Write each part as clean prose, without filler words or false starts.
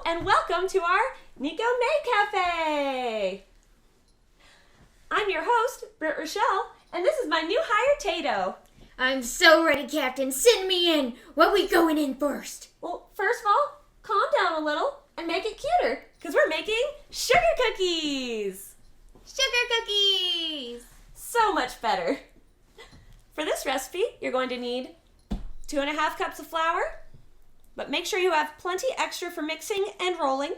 and welcome to our Neko Kitty Cafe. I'm your host, Britt Rachelle, and this is my new hire, Tato. I'm so ready, Captain. Send me in. What we going in first? Well, first of all, calm down a little and make it cuter, because we're making sugar cookies. Sugar cookies. So much better. For this recipe, you're going to need 2.5 cups of flour, but make sure you have plenty extra for mixing and rolling.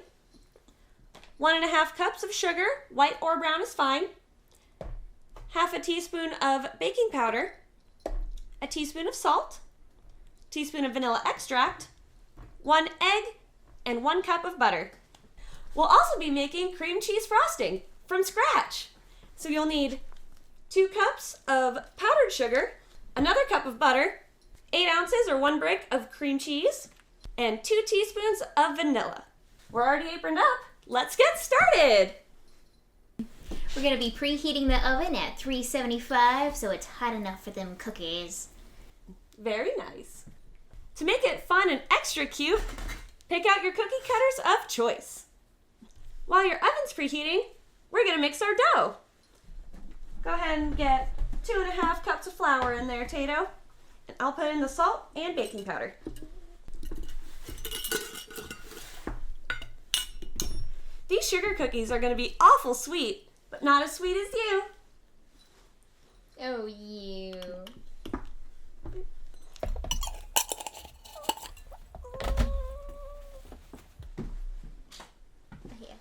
1.5 cups of sugar, white or brown is fine. Half a teaspoon of baking powder, a teaspoon of salt, a teaspoon of vanilla extract, 1 egg, and 1 cup of butter. We'll also be making cream cheese frosting from scratch. So you'll need 2 cups of powdered sugar, another cup of butter, 8 ounces or 1 brick of cream cheese, and 2 teaspoons of vanilla. We're already aproned up. Let's get started. We're going to be preheating the oven at 375 so it's hot enough for them cookies. Very nice. To make it fun and extra cute, pick out your cookie cutters of choice. While your oven's preheating, we're going to mix our dough. Go ahead and get 2.5 cups of flour in there, Tato. And I'll put in the salt and baking powder. These sugar cookies are going to be awful sweet, but not as sweet as you. Oh, you. Here.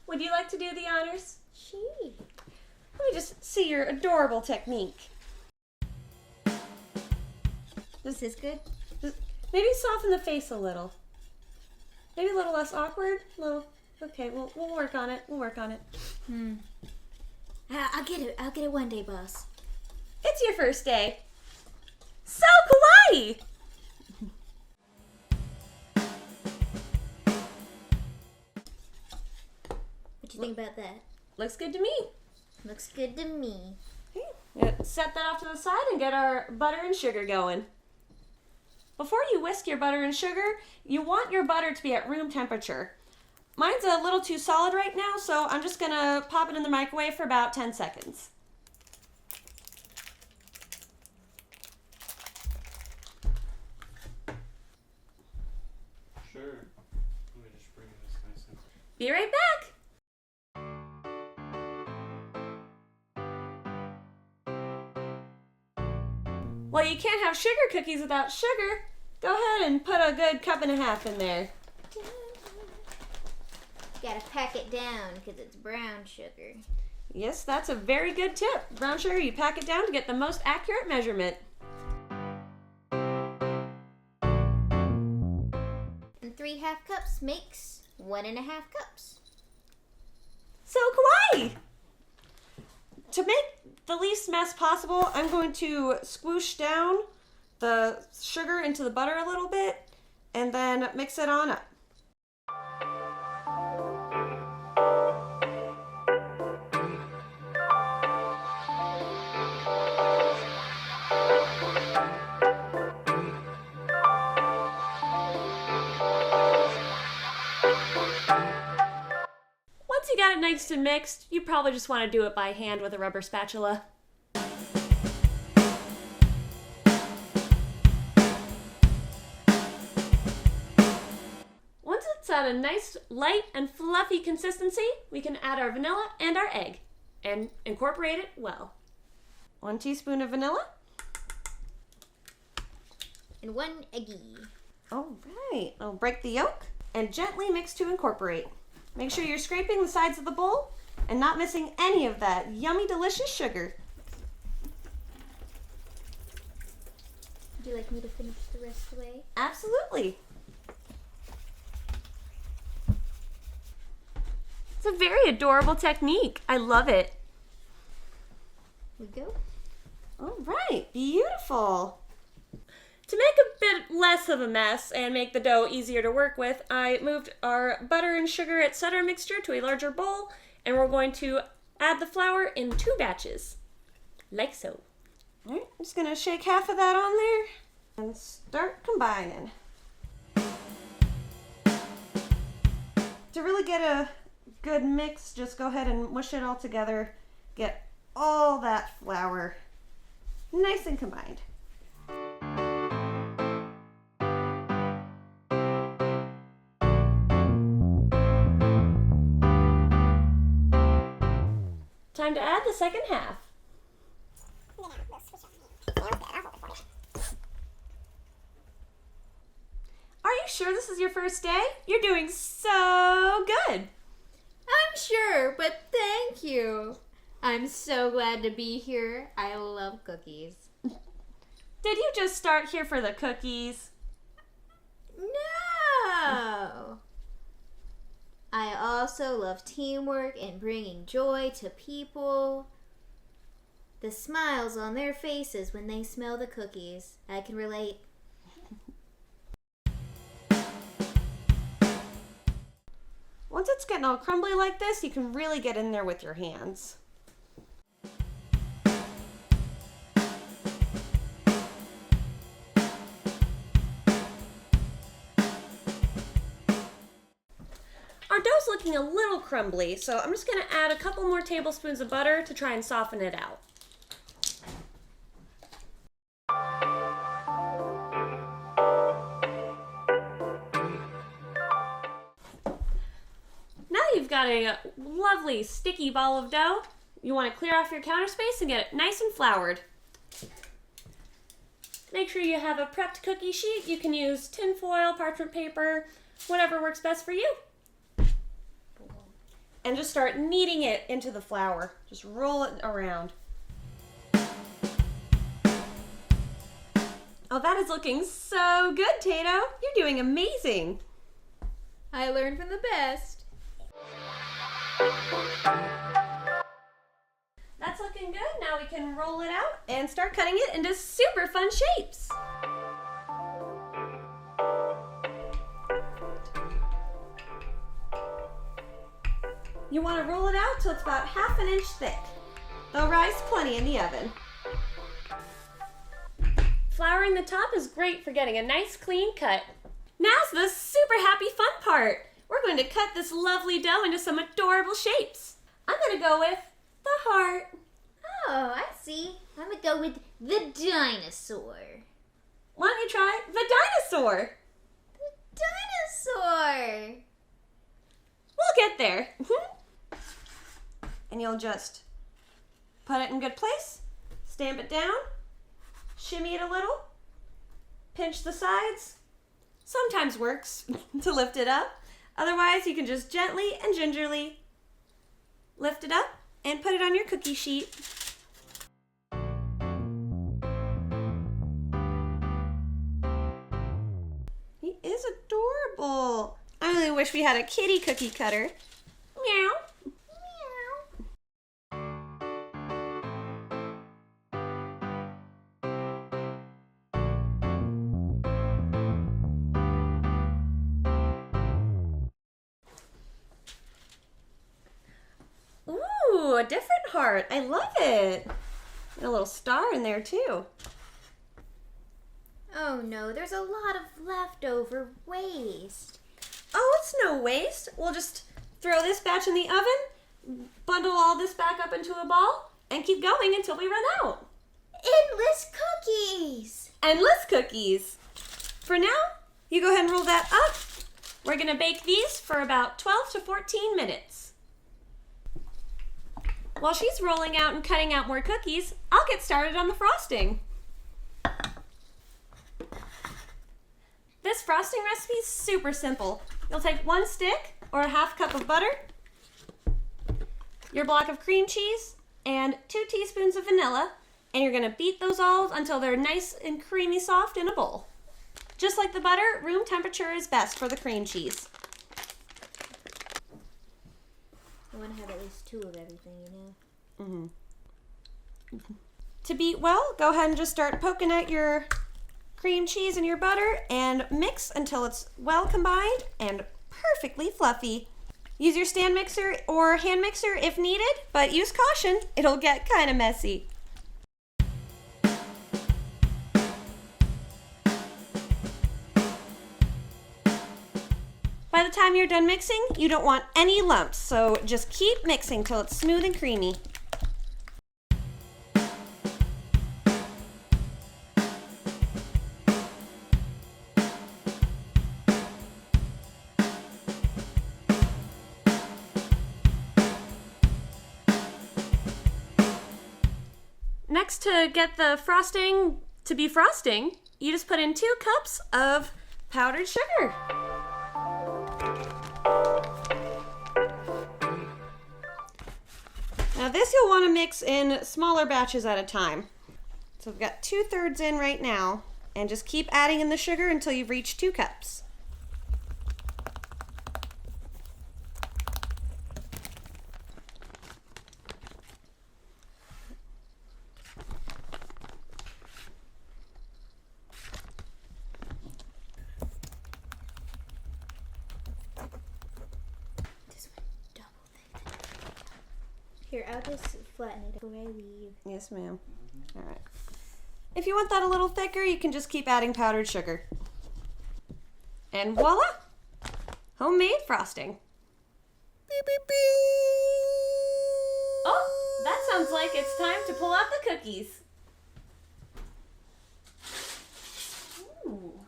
Would you like to do the honors? Gee. Let me just see your adorable technique. This is good. Maybe soften the face a little. Maybe a little less awkward. Well, okay, we'll work on it. We'll work on it. I'll get it. I'll get it one day, boss. It's your first day. So kawaii! What you think about that? Looks good to me. Looks good to me. Set that off to the side and get our butter and sugar going. Before you whisk your butter and sugar, you want your butter to be at room temperature. Mine's a little too solid right now, so I'm just gonna pop it in the microwave for about 10 seconds. Sure. Let me just bring this nice and... Be right back. Well, you can't have sugar cookies without sugar. Go ahead and put a good 1.5 cups in there. Gotta pack it down because it's brown sugar. Yes, that's a very good tip. Brown sugar, you pack it down to get the most accurate measurement. And 3.5 cups makes 1.5 cups. So kawaii! To make the least mess possible, I'm going to squoosh down the sugar into the butter a little bit and then mix it on up. Once you got it nice and mixed, you probably just want to do it by hand with a rubber spatula. Once it's at a nice, light, and fluffy consistency, we can add our vanilla and our egg and incorporate it well. 1 teaspoon of vanilla. And 1 eggy. All right, I'll break the yolk and gently mix to incorporate. Make sure you're scraping the sides of the bowl and not missing any of that yummy, delicious sugar. Would you like me to finish the rest of the way? Absolutely. It's a very adorable technique. I love it. We go. All right, beautiful. To make a bit less of a mess and make the dough easier to work with, I moved our butter and sugar etc. mixture to a larger bowl, and we're going to Add the flour in 2 batches, like so. All right, I'm just gonna shake half of that on there and start combining. To really get a good mix, just go ahead and mush it all together. Get all that flour nice and combined. Time to add the second half. Are you sure this is your first day? You're doing so good. I'm sure, but thank you. I'm so glad to be here. I love cookies. Did you just start here for the cookies? No! I also love teamwork and bringing joy to people. The smiles on their faces when they smell the cookies. I can relate. Once it's getting all crumbly like this, you can really get in there with your hands. Our dough's looking a little crumbly, so I'm just going to add a couple more tablespoons of butter to try and soften it out. Now you've got a lovely sticky ball of dough. You want to clear off your counter space and get it nice and floured. Make sure you have a prepped cookie sheet. You can use tin foil, parchment paper, whatever works best for you. And just start kneading it into the flour. Just roll it around. Oh, that is looking so good, Tato. You're doing amazing. I learned from the best. That's looking good. Now we can roll it out and start cutting it into super fun shapes. You want to roll it out till it's about 1/2 inch thick. They'll rise plenty in the oven. Flouring the top is great for getting a nice clean cut. Now's the super happy fun part. We're going to cut this lovely dough into some adorable shapes. I'm going to go with the heart. Oh, I see. I'm gonna go with the dinosaur. Why don't you try the dinosaur? The dinosaur! We'll get there. And you'll just put it in good place, stamp it down, shimmy it a little, pinch the sides. Sometimes works to lift it up. Otherwise, you can just gently and gingerly lift it up and put it on your cookie sheet. He is adorable. I really wish we had a kitty cookie cutter. Meow. Ooh, a different heart. I love it. And a little star in there too. Oh no, there's a lot of leftover waste. Oh, it's no waste. We'll just throw this batch in the oven, bundle all this back up into a ball, and keep going until we run out. Endless cookies! Endless cookies. For now, you go ahead and roll that up. We're gonna bake these for about 12 to 14 minutes. While she's rolling out and cutting out more cookies, I'll get started on the frosting. This frosting recipe is super simple. You'll take 1 stick or a 1/2 cup of butter, your block of cream cheese, and 2 teaspoons of vanilla, and you're gonna beat those all until they're nice and creamy soft in a bowl. Just like the butter, room temperature is best for the cream cheese. I want to have at least 2 of everything, you know? To beat well, go ahead and just start poking at your cream cheese and your butter and mix until it's well combined and perfectly fluffy. Use your stand mixer or hand mixer if needed, but use caution. It'll get kind of messy. By the time you're done mixing, you don't want any lumps, so just keep mixing till it's smooth and creamy. Next, to get the frosting to be frosting, you just put in 2 cups of powdered sugar. Now this you'll want to mix in smaller batches at a time. So we've got 2/3 in right now, and just keep adding in the sugar until you've reached 2 cups. Here, I'll just flatten it before I leave. Yes, ma'am. All right. If you want that a little thicker, you can just keep adding powdered sugar. And voila! Homemade frosting. Beep, beep, beep. Oh, that sounds like it's time to pull out the cookies. Ooh.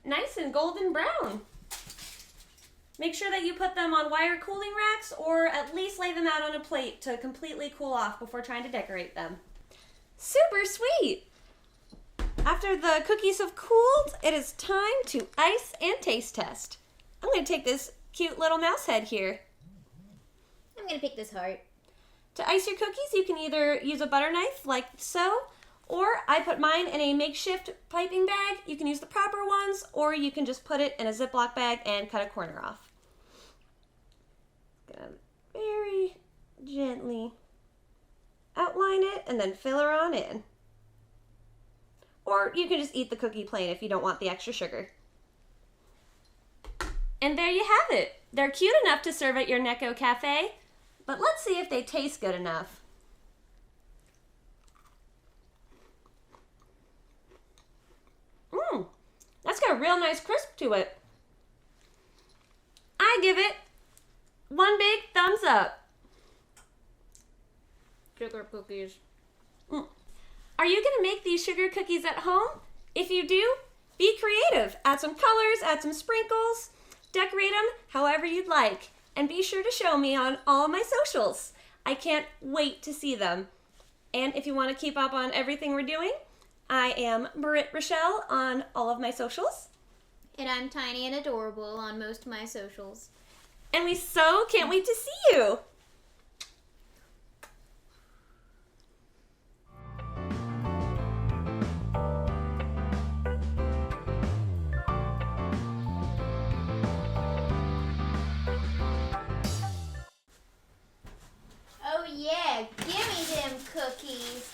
Nice and golden brown. Make sure that you put them on wire cooling racks or at least lay them out on a plate to completely cool off before trying to decorate them. Super sweet! After the cookies have cooled, it is time to ice and taste test. I'm going to take this cute little mouse head here. I'm going to pick this heart. To ice your cookies, you can either use a butter knife like so, or I put mine in a makeshift piping bag. You can use the proper ones, or you can just put it in a Ziploc bag and cut a corner off. Gonna very gently outline it and then fill her on in. Or you can just eat the cookie plain if you don't want the extra sugar. And there you have it. They're cute enough to serve at your Neko Cafe, but let's see if they taste good enough. That's got a real nice crisp to it. I give it 1 big thumbs up. Sugar cookies. Are you going to make these sugar cookies at home? If you do, be creative. Add some colors, add some sprinkles, decorate them however you'd like. And be sure to show me on all of my socials. I can't wait to see them. And if you want to keep up on everything we're doing, I am Britt Rachelle on all of my socials. And I'm tiny and adorable on most of my socials. And we so can't wait to see you. Oh yeah, gimme them cookies.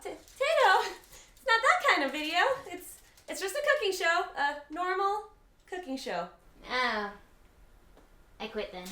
Tato, it's not that kind of video. It's just a cooking show, a normal cooking show. Oh, I quit then.